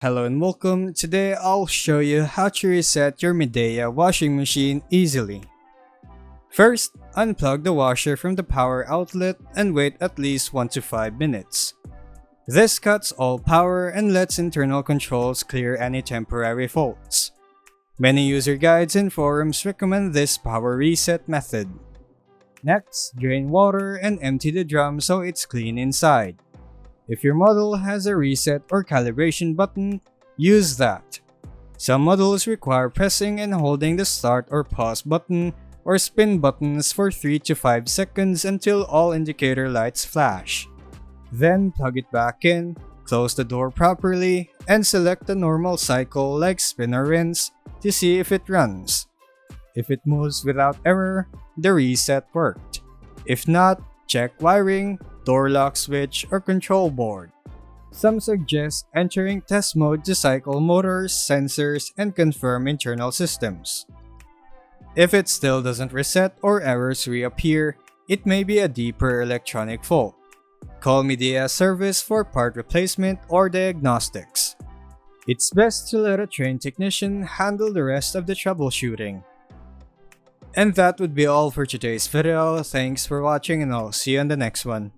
Hello and welcome. Today I'll show you how to reset your Midea washing machine easily. First, unplug the washer from the power outlet and wait at least 1 to 5 minutes. This cuts all power and lets internal controls clear any temporary faults. Many user guides and forums recommend this power reset method. Next, drain water and empty the drum so it's clean inside. If your model has a reset or calibration button, use that. Some models require pressing and holding the start or pause button or spin buttons for 3 to 5 seconds until all indicator lights flash. Then plug it back in, close the door properly, and select the normal cycle like spin or rinse to see if it runs. If it moves without error, the reset worked. If not, check wiring, door lock switch, or control board. Some suggest entering test mode to cycle motors, sensors, and confirm internal systems. If it still doesn't reset or errors reappear, it may be a deeper electronic fault. Call Midea service for part replacement or diagnostics. It's best to let a trained technician handle the rest of the troubleshooting. And that would be all for today's video. Thanks for watching and I'll see you on the next one.